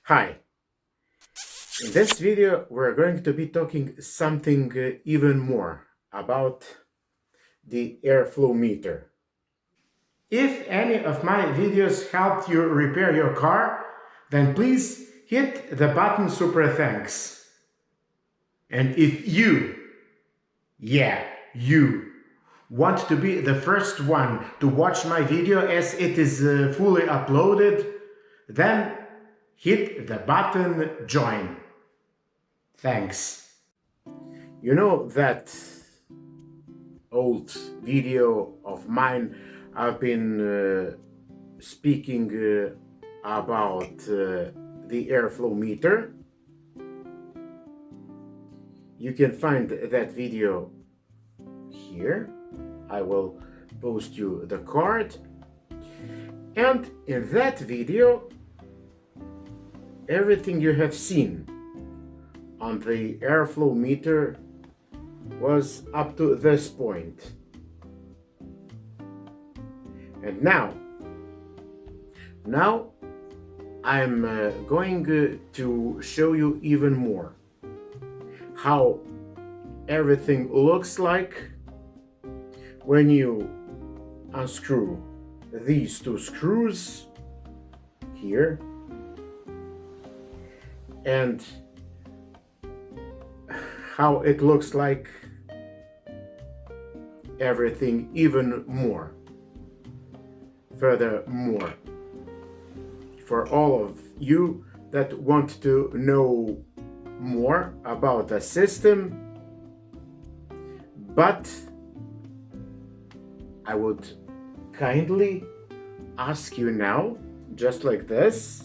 Hi, in this video we're going to be talking something even more about the airflow meter. If any of my videos helped you repair your car, then please hit the button super thanks. And if you want to be the first one to watch my video as it is fully uploaded, then hit the button join. Thanks. You know that old video of mine I've been speaking about the airflow meter? You can find that video here. I will post you the card. And in that video, everything you have seen on the airflow meter was up to this point. And now I'm going to show you even more how everything looks like when you unscrew these two screws here and how it looks like everything even more. Furthermore, for all of you that want to know more about the system, but I would kindly ask you now, just like this,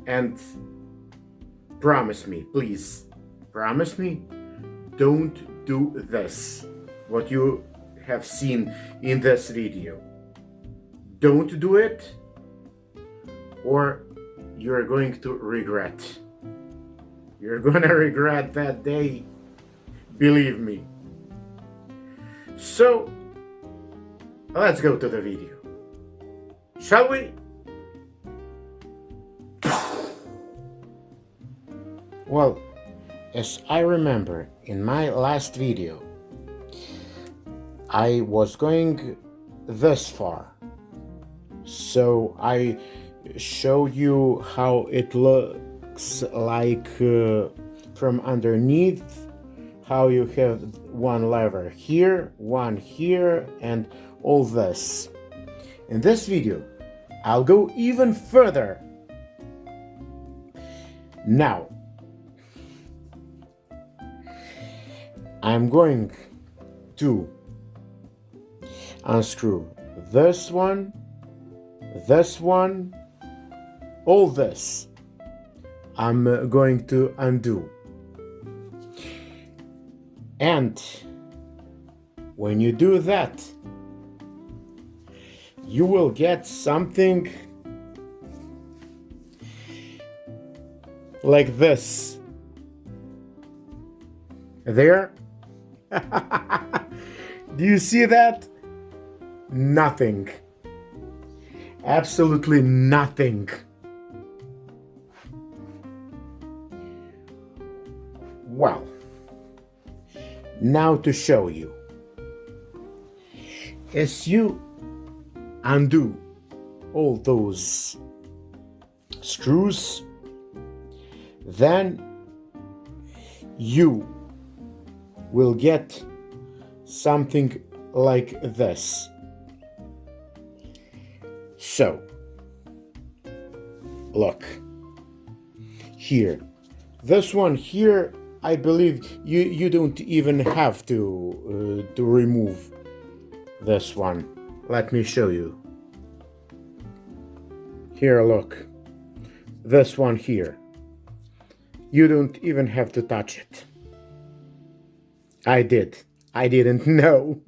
and promise me, please, promise me, don't do this, what you have seen in this video. Don't do it, or you're going to regret. You're gonna regret that day, believe me. So, let's go to the video. Shall we? Well, as I remember in my last video, I was going this far. So I show you how it looks like from underneath, how you have one lever here, one here, and all this. In this video, I'll go even further. Now, I'm going to unscrew this one, all this. I'm going to undo. And when you do that, you will get something like this. There. Do you see that? Nothing. Absolutely nothing. Well, now to show you. As you undo all those screws, then you will get something like this. So, look, here, this one here, I believe you don't even have to remove this one. Let me show you. Here, look, this one here, you don't even have to touch it. I didn't know.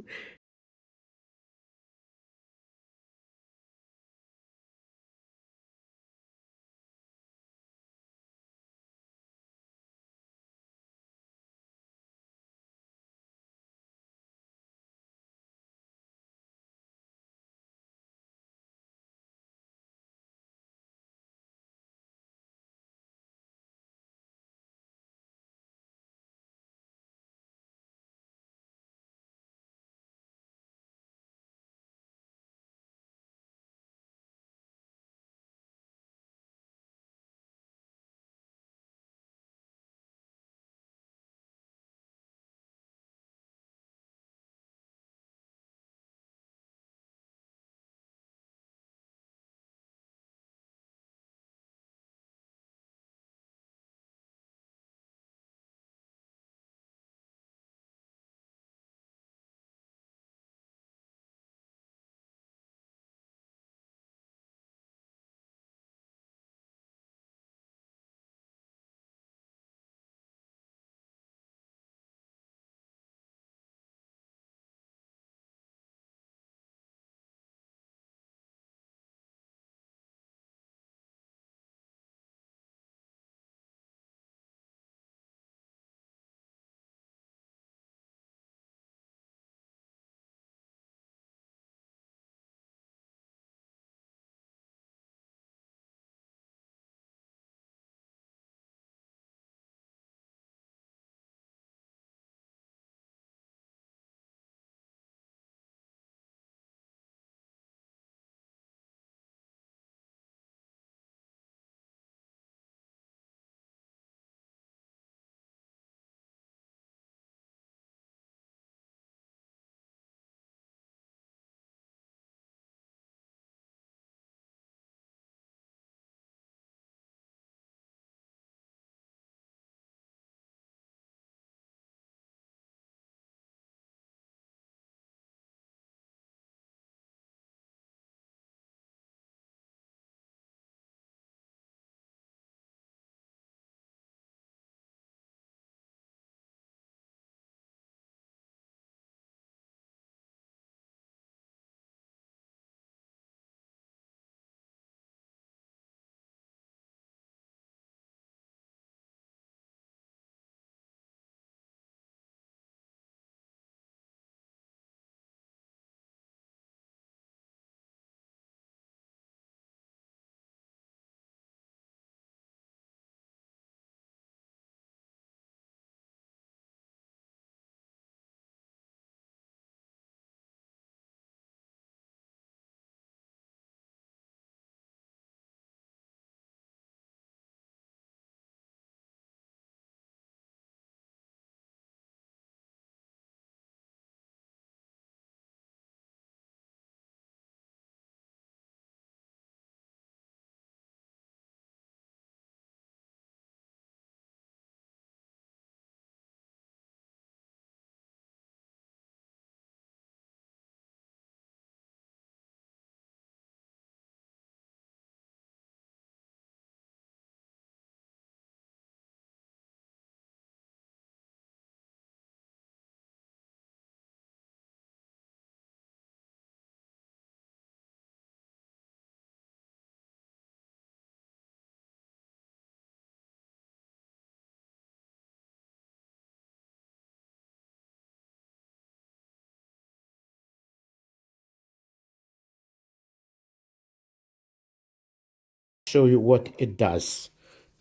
show you what it does.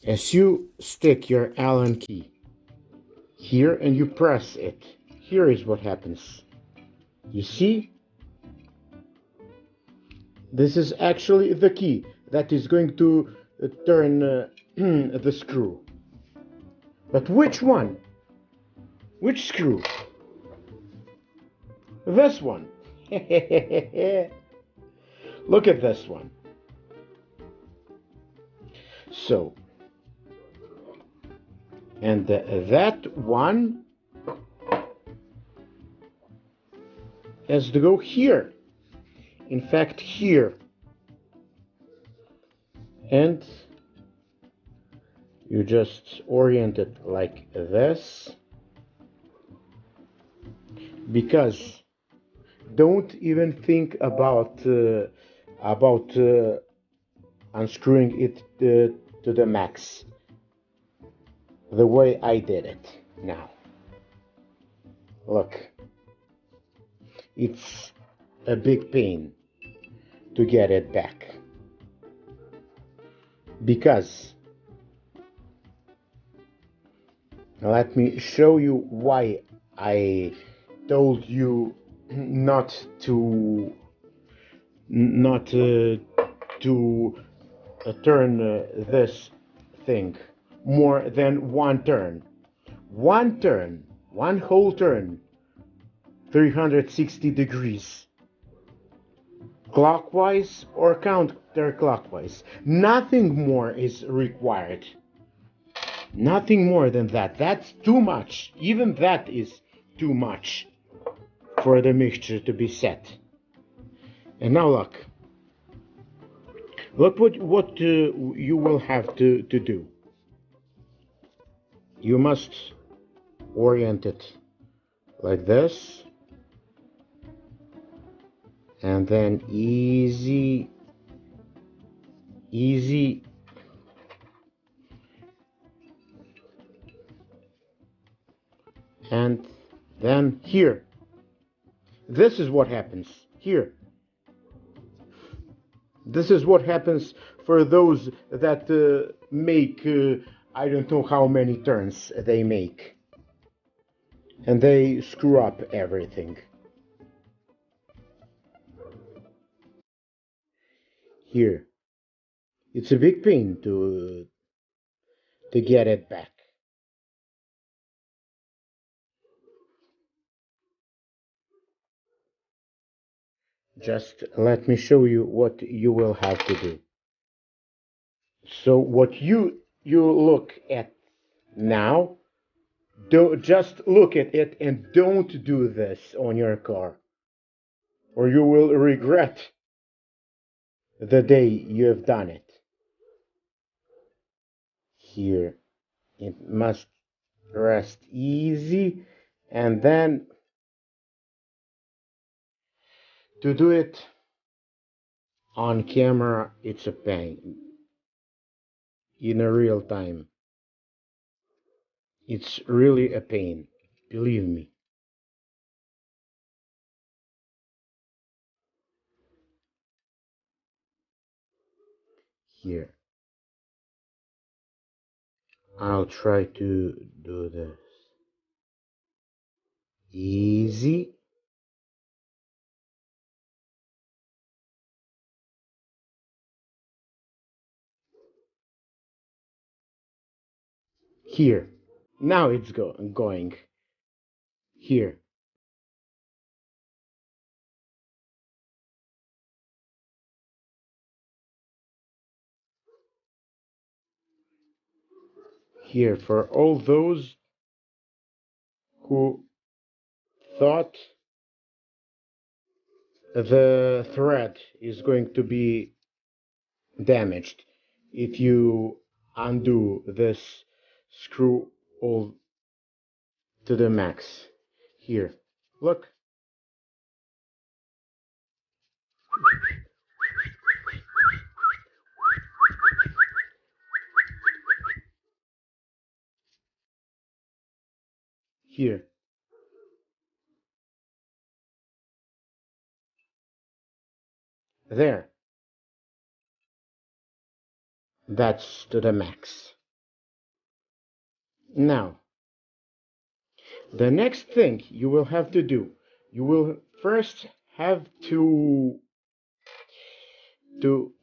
As you stick your Allen key here and you press it, here is what happens. You see? This is actually the key that is going to turn the screw. But which one? Which screw? This one. Look at this one. So, and that one has to go here. In fact, here. And you just orient it like this. Because don't even think about unscrewing it to the max the way I did it now. Look, it's a big pain to get it back because let me show you why I told you not to turn this thing more than one turn. One whole turn, 360 degrees. Clockwise or counterclockwise. Nothing more is required. Nothing more than that. That's too much. Even that is too much for the mixture to be set. And now look. Look what you will have to do. You must orient it like this. And then easy. And then here. This is what happens here. This is what happens for those that make, I don't know how many turns they make. And they screw up everything. Here. It's a big pain to get it back. Just let me show you what you will have to do. So what you look at now, just look at it and don't do this on your car, or you will regret the day you have done it. Here, it must rest easy, and then to do it on camera, it's a pain. In a real time, it's really a pain, believe me. Here, I'll try to do this easy. Here, now it's going. Here. Here, for all those who thought the thread is going to be damaged if you undo this screw all to the max. Here, look. Here. There. That's to the max. Now, the next thing you will have to do, you will first have to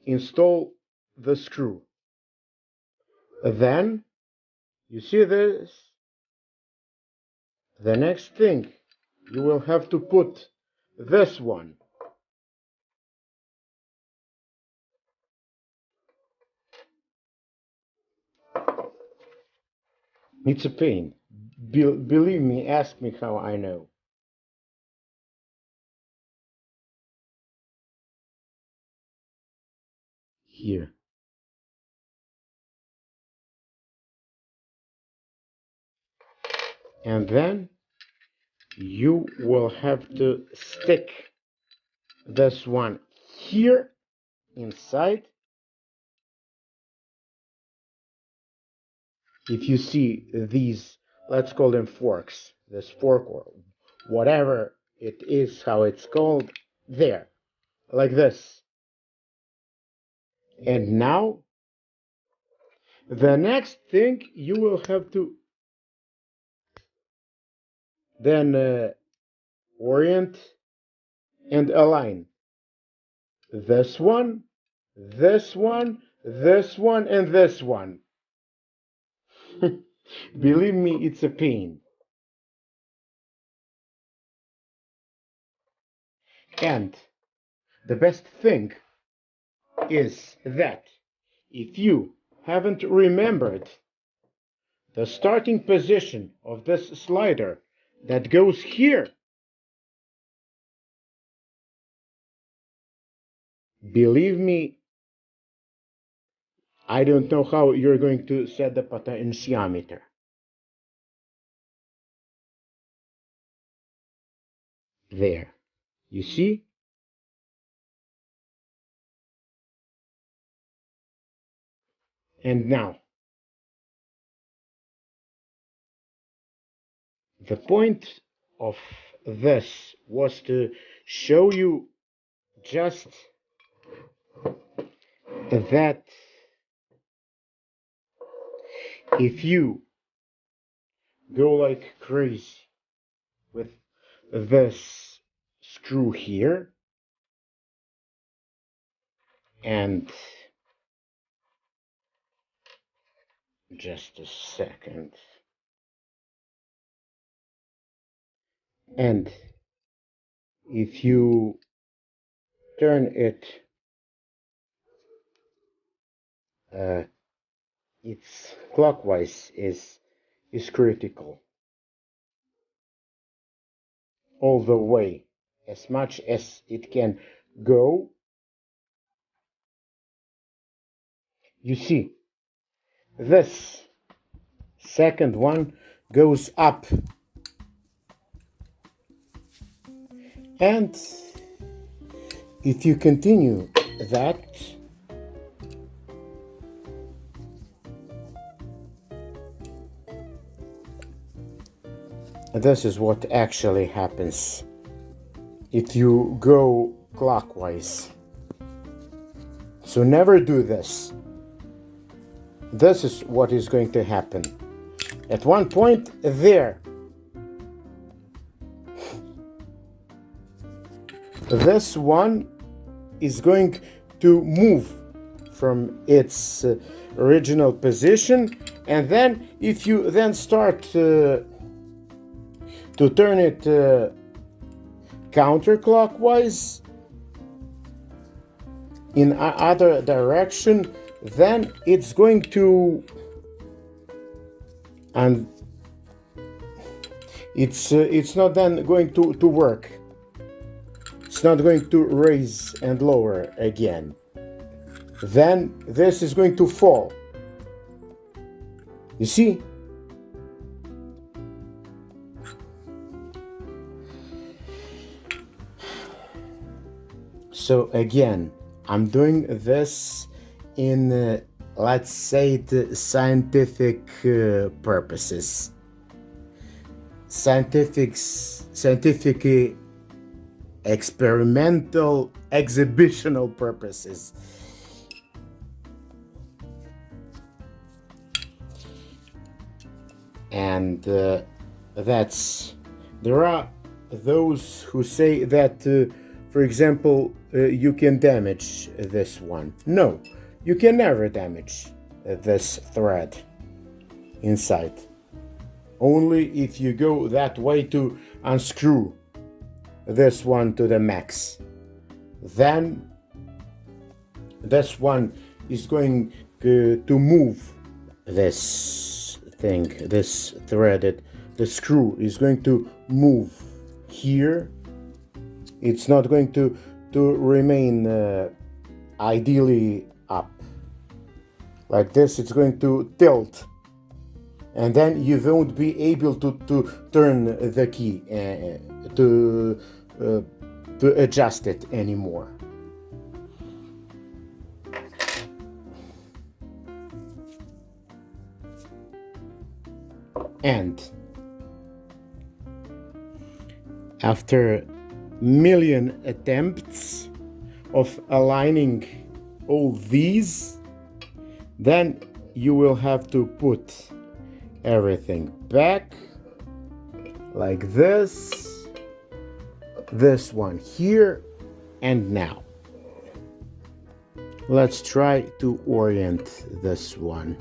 install the screw. Then, you see this? The next thing, you will have to put this one. It's a pain. Believe me, ask me how I know. Here. And then you will have to stick this one here inside. If you see these, let's call them forks, this fork or whatever it is, how it's called, there, like this. And now, the next thing you will have to then orient and align this one, this one, this one, and this one. Believe me, it's a pain. And the best thing is that if you haven't remembered the starting position of this slider that goes here, believe me, I don't know how you're going to set the potentiometer. There. You see? And now, the point of this was to show you just that if you go like crazy with this screw here and just a second, and if you turn it it's clockwise is critical all the way as much as it can go. You see, this second one goes up, and if you continue that, this is what actually happens if you go clockwise. So never do this. This is what is going to happen. At one point there, this one is going to move from its original position, and then if you then start to turn it counterclockwise in other direction, then it's going to, and it's not then going to work. It's not going to raise and lower again. Then this is going to fall. You see? So again, I'm doing this in, let's say, the scientific purposes. Scientific, experimental, exhibitional purposes. and there are those who say that for example you can damage this one. No, you can never damage this thread inside. Only if you go that way to unscrew this one to the max, then this one is going to move this thing, this threaded, the screw is going to move here. It's not going to remain ideally up like this. It's going to tilt, and then you won't be able to turn the key to adjust it anymore. And after million attempts of aligning all these, then you will have to put everything back like this one here, and now let's try to orient this one.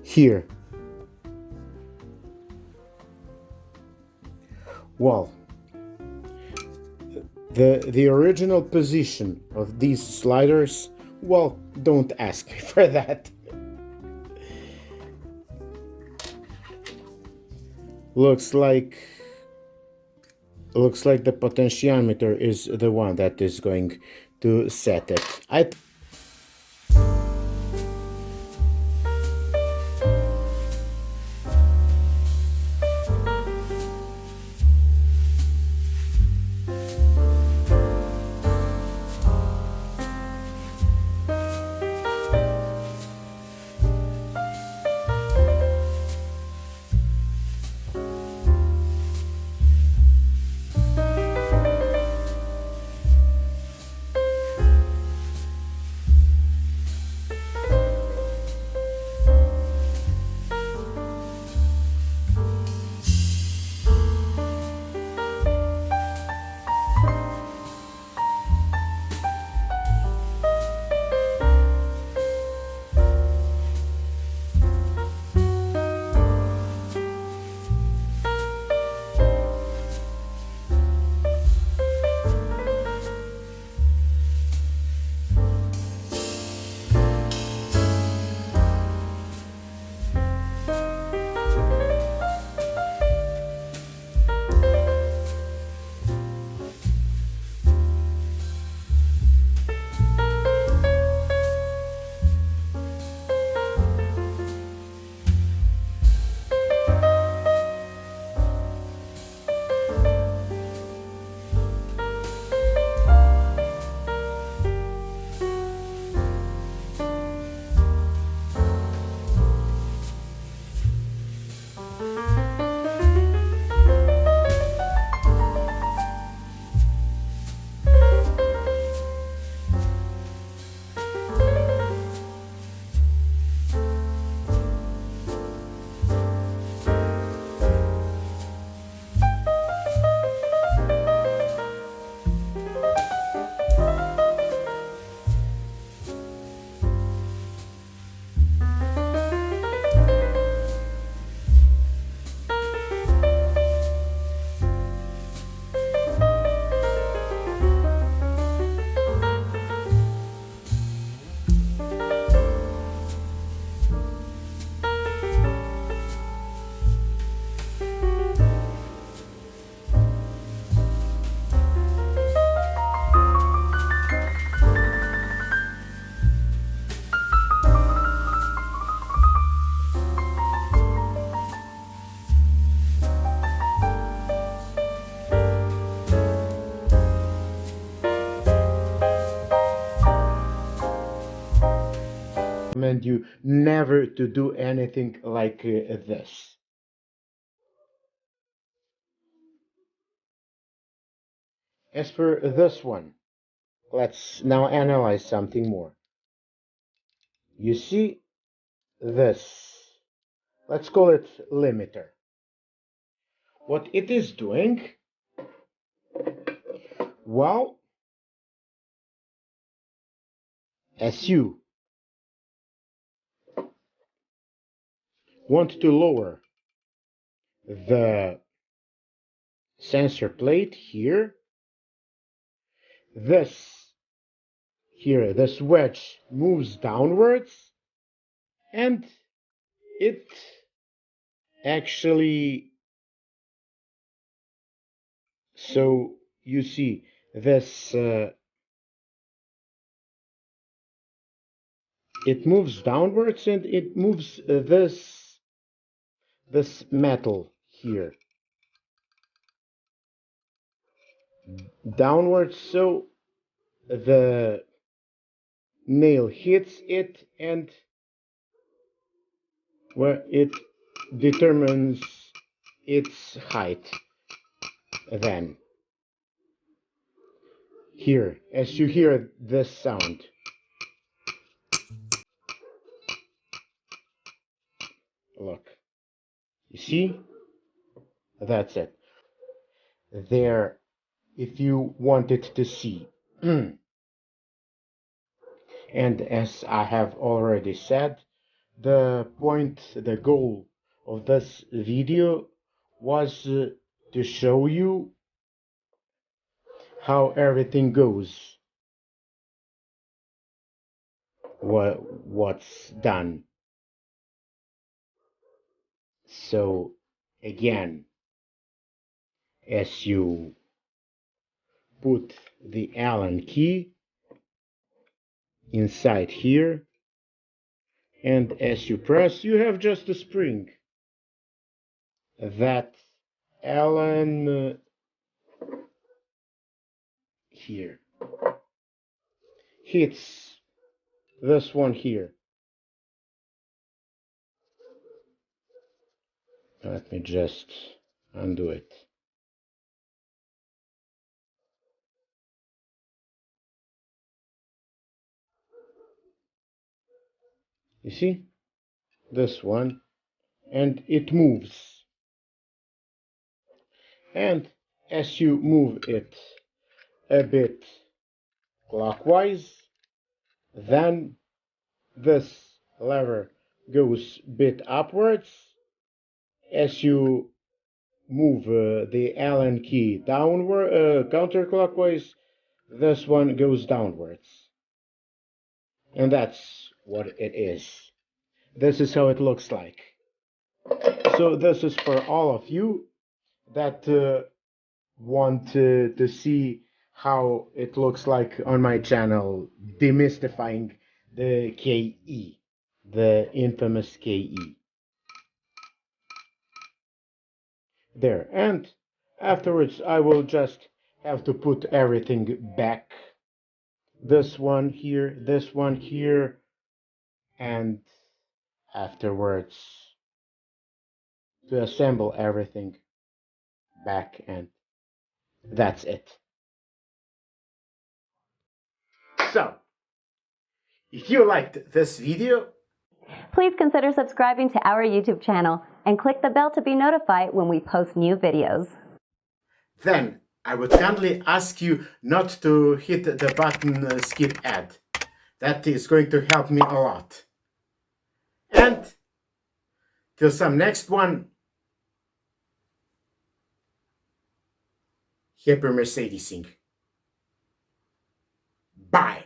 Here. Well, the original position of these sliders, well, don't ask me for that. Looks like the potentiometer is the one that is going to set it. recommend you never to do anything like this. as for this one, let's now analyze something more. You see this, let's call it limiter. What it is doing, well, as you want to lower the sensor plate here, this wedge moves downwards, and it actually, so you see this, it moves downwards and it moves this metal here downwards, so the nail hits it, and where it determines its height. Then here, as you hear this sound, look, you see, that's it there. If you wanted to see, and as I have already said, the goal of this video was to show you how everything goes, what's done. So again, as you put the Allen key inside here, and as you press, you have just a spring. That Allen here hits this one here. Let me just undo it. You see? This one. And it moves. And as you move it a bit clockwise, then this lever goes a bit upwards. As you move the Allen key downward, counterclockwise, this one goes downwards. And that's what it is. This is how it looks like. So this is for all of you that want to see how it looks like on my channel, demystifying the KE, the infamous KE. There, and afterwards I will just have to put everything back. This one here, and afterwards to assemble everything back, and that's it. So, if you liked this video, please consider subscribing to our YouTube channel and click the bell to be notified when we post new videos. Then I would kindly ask you not to hit the button skip ad. That is going to help me a lot. And till some next one, happy Mercedesing. Bye.